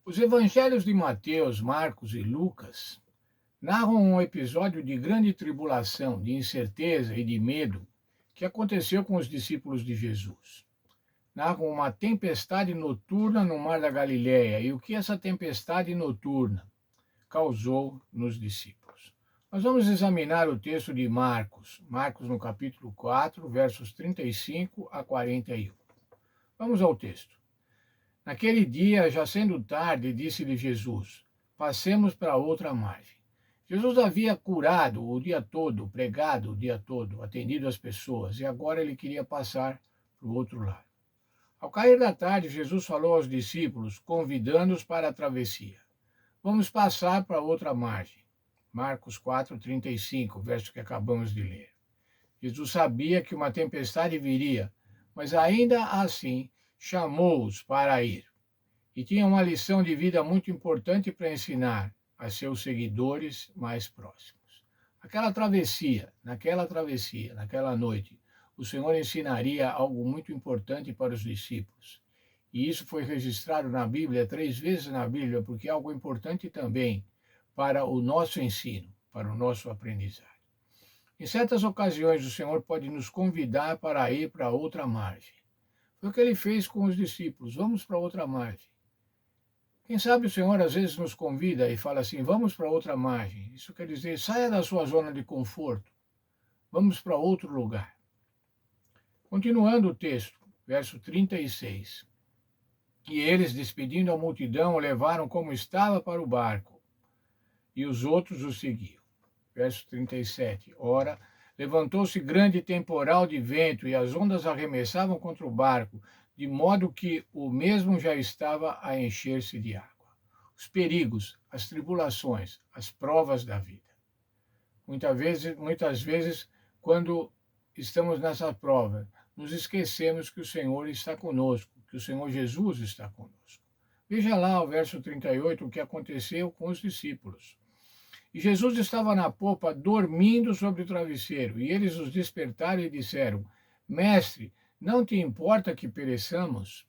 Os evangelhos de Mateus, Marcos e Lucas narram um episódio de grande tribulação, de incerteza e de medo que aconteceu com os discípulos de Jesus. Narram uma tempestade noturna no mar da Galileia e o que essa tempestade noturna causou nos discípulos. Nós vamos examinar o texto de Marcos, Marcos no capítulo 4, versos 35 a 41. Vamos ao texto. Naquele dia, já sendo tarde, disse-lhe Jesus: Passemos para outra margem. Jesus havia curado o dia todo, pregado o dia todo, atendido as pessoas, e agora ele queria passar para o outro lado. Ao cair da tarde, Jesus falou aos discípulos, convidando-os para a travessia. Vamos passar para outra margem. Marcos 4:35, verso que acabamos de ler. Jesus sabia que uma tempestade viria, mas ainda assim chamou-os para ir. E tinha uma lição de vida muito importante para ensinar a seus seguidores mais próximos. Naquela travessia, naquela noite, o Senhor ensinaria algo muito importante para os discípulos. E isso foi registrado na Bíblia, 3 vezes na Bíblia, porque é algo importante também para o nosso ensino, para o nosso aprendizado. Em certas ocasiões, o Senhor pode nos convidar para ir para outra margem. Foi o que ele fez com os discípulos: vamos para outra margem. Quem sabe o Senhor às vezes nos convida e fala assim: vamos para outra margem. Isso quer dizer, saia da sua zona de conforto, vamos para outro lugar. Continuando o texto, verso 36. E eles, despedindo a multidão, o levaram como estava para o barco, e os outros o seguiam. Verso 37. Ora, levantou-se grande temporal de vento, e as ondas arremessavam contra o barco, de modo que o mesmo já estava a encher-se de água. Os perigos, as tribulações, as provas da vida. Muitas vezes, quando estamos nessa prova, nos esquecemos que o Senhor está conosco, que o Senhor Jesus está conosco. Veja lá o verso 38, o que aconteceu com os discípulos. E Jesus estava na popa, dormindo sobre o travesseiro, e eles os despertaram e disseram: Mestre, não te importa que pereçamos?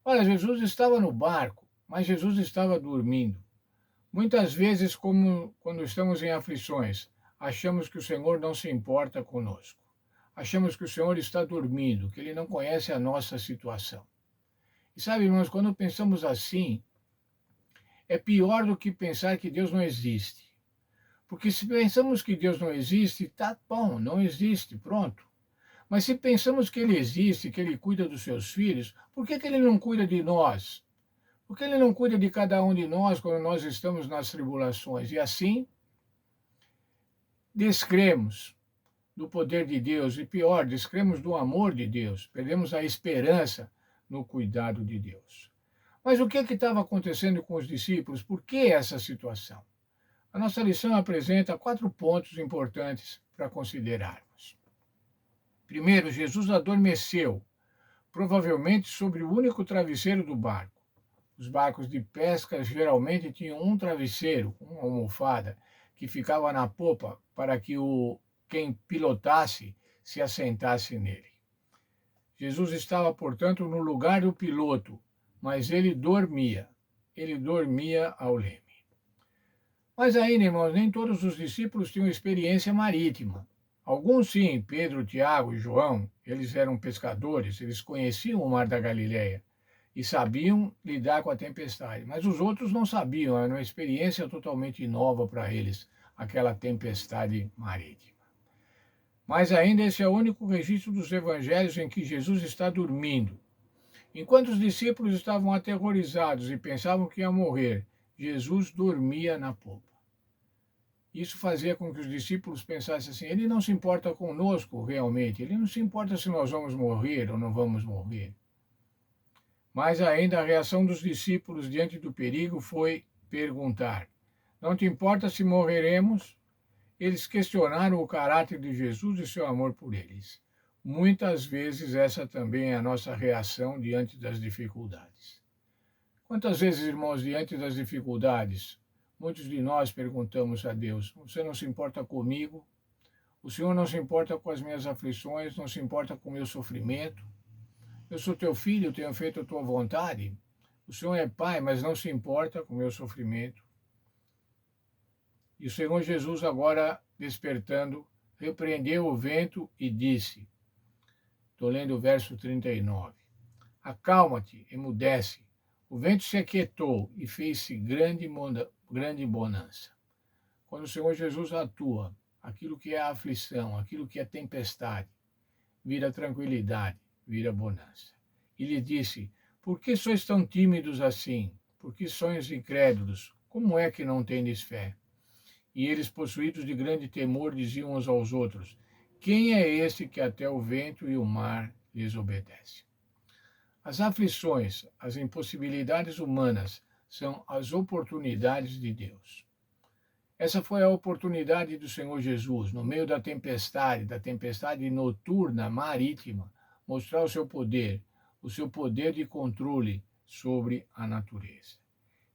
Olha, Jesus estava no barco, mas Jesus estava dormindo. Muitas vezes, como quando estamos em aflições, achamos que o Senhor não se importa conosco. Achamos que o Senhor está dormindo, que Ele não conhece a nossa situação. E sabe, irmãos, quando pensamos assim, é pior do que pensar que Deus não existe. Porque se pensamos que Deus não existe, tá bom, não existe, pronto. Mas se pensamos que Ele existe, que Ele cuida dos seus filhos, por que Ele não cuida de nós? Por que Ele não cuida de cada um de nós quando nós estamos nas tribulações? E assim, descremos do poder de Deus, e pior, descremos do amor de Deus, perdemos a esperança no cuidado de Deus. Mas o que estava acontecendo com os discípulos? Por que essa situação? A nossa lição apresenta 4 pontos importantes para considerarmos. Primeiro, Jesus adormeceu, provavelmente sobre o único travesseiro do barco. Os barcos de pesca geralmente tinham um travesseiro, uma almofada, que ficava na popa para que quem pilotasse se assentasse nele. Jesus estava, portanto, no lugar do piloto, mas ele dormia ao leme. Mas ainda, irmãos, nem todos os discípulos tinham experiência marítima. Alguns sim, Pedro, Tiago e João, eles eram pescadores, eles conheciam o mar da Galileia e sabiam lidar com a tempestade. Mas os outros não sabiam, era uma experiência totalmente nova para eles, aquela tempestade marítima. Mas ainda esse é o único registro dos evangelhos em que Jesus está dormindo. Enquanto os discípulos estavam aterrorizados e pensavam que ia morrer, Jesus dormia na popa. Isso fazia com que os discípulos pensassem assim: ele não se importa conosco realmente, ele não se importa se nós vamos morrer ou não vamos morrer. Mas ainda a reação dos discípulos diante do perigo foi perguntar: não te importa se morreremos? Eles questionaram o caráter de Jesus e seu amor por eles. Muitas vezes essa também é a nossa reação diante das dificuldades. Quantas vezes, irmãos, diante das dificuldades, muitos de nós perguntamos a Deus: você não se importa comigo? O Senhor não se importa com as minhas aflições, não se importa com o meu sofrimento? Eu sou teu filho, tenho feito a tua vontade, O Senhor é Pai, mas não se importa com o meu sofrimento. E o Senhor Jesus, agora despertando, repreendeu o vento e disse, estou lendo o verso 39, acalma-te, emudece. O vento se aquietou e fez-se grande bonança. Quando o Senhor Jesus atua, aquilo que é a aflição, aquilo que é tempestade, vira tranquilidade, vira bonança. E lhe disse, por que sois tão tímidos assim? Por que sois incrédulos? Como é que não tendes fé? E eles, possuídos de grande temor, diziam uns aos outros, quem é esse que até o vento e o mar lhes obedecem? As aflições, as impossibilidades humanas são as oportunidades de Deus. Essa foi a oportunidade do Senhor Jesus, no meio da tempestade noturna, marítima, mostrar o seu poder de controle sobre a natureza.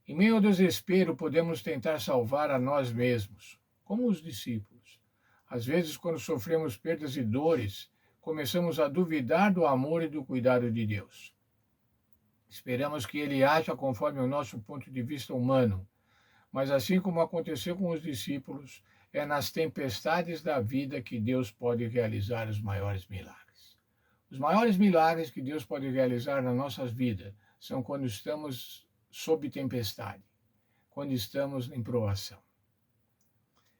Em meio ao desespero, podemos tentar salvar a nós mesmos, como os discípulos. Às vezes, quando sofremos perdas e dores, começamos a duvidar do amor e do cuidado de Deus. Esperamos que ele haja conforme o nosso ponto de vista humano, mas assim como aconteceu com os discípulos, é nas tempestades da vida que Deus pode realizar os maiores milagres. Os maiores milagres que Deus pode realizar nas nossas vidas são quando estamos sob tempestade, quando estamos em provação.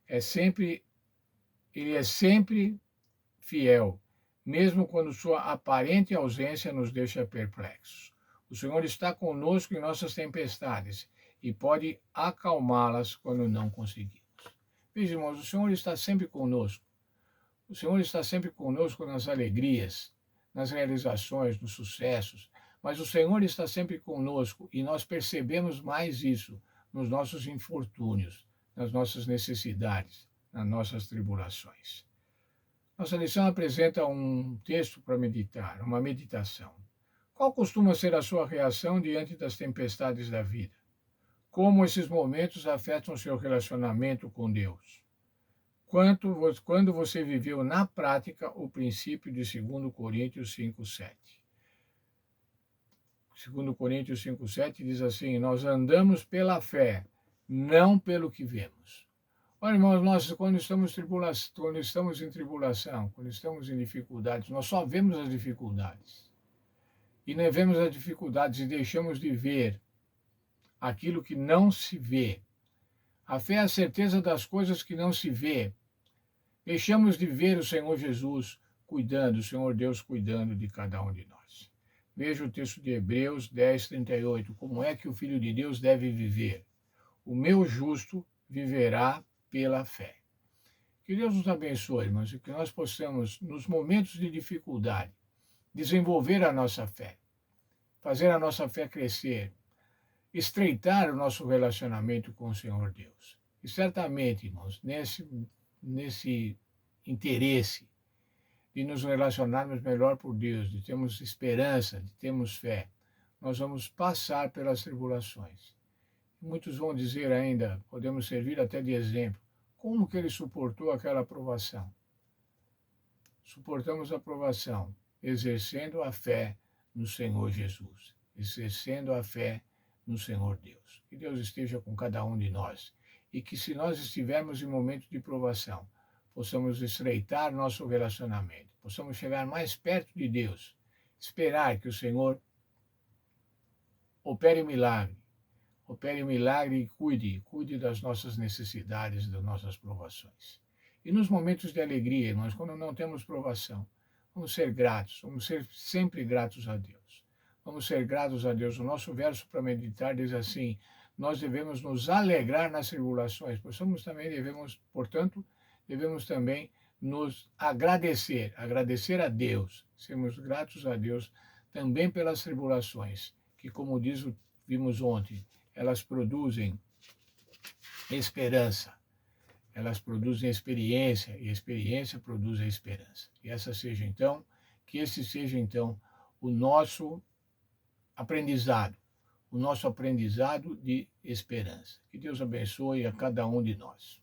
Ele é sempre fiel, mesmo quando sua aparente ausência nos deixa perplexos. O Senhor está conosco em nossas tempestades e pode acalmá-las quando não conseguimos. Veja, irmãos, o Senhor está sempre conosco. O Senhor está sempre conosco nas alegrias, nas realizações, nos sucessos, mas o Senhor está sempre conosco e nós percebemos mais isso nos nossos infortúnios, nas nossas necessidades, nas nossas tribulações. Nossa lição apresenta um texto para meditar, uma meditação. Qual costuma ser a sua reação diante das tempestades da vida? Como esses momentos afetam seu relacionamento com Deus? Quando você viveu na prática o princípio de 2 Coríntios 5:7. 2 Coríntios 5:7 diz assim, nós andamos pela fé, não pelo que vemos. Olha, irmãos, nós quando estamos em tribulação, quando estamos em dificuldades, nós só vemos as dificuldades. E não vemos as dificuldades e deixamos de ver aquilo que não se vê. A fé é a certeza das coisas que não se vê. Deixamos de ver o Senhor Jesus cuidando, o Senhor Deus cuidando de cada um de nós. Veja o texto de Hebreus 10:38. Como é que o Filho de Deus deve viver? O meu justo viverá pela fé. Que Deus nos abençoe, irmãos, e que nós possamos, nos momentos de dificuldade, desenvolver a nossa fé, fazer a nossa fé crescer, estreitar o nosso relacionamento com o Senhor Deus. E certamente, irmãos, nesse interesse de nos relacionarmos melhor por Deus, de termos esperança, de termos fé, nós vamos passar pelas tribulações. Muitos vão dizer ainda, podemos servir até de exemplo, como que ele suportou aquela provação. Suportamos a provação, exercendo a fé no Senhor Jesus, exercendo a fé no Senhor Deus. Que Deus esteja com cada um de nós e que se nós estivermos em momentos de provação, possamos estreitar nosso relacionamento, possamos chegar mais perto de Deus, esperar que o Senhor opere milagre e cuide das nossas necessidades, das nossas provações. E nos momentos de alegria, irmãos, quando não temos provação, vamos ser gratos, vamos ser sempre gratos a Deus. Vamos ser gratos a Deus. O nosso verso para meditar diz assim, nós devemos nos alegrar nas tribulações, portanto, devemos também nos agradecer a Deus, sermos gratos a Deus também pelas tribulações, que como vimos ontem, elas produzem esperança, elas produzem experiência, e a experiência produz a esperança. Que esse seja então o nosso aprendizado de esperança. Que Deus abençoe a cada um de nós.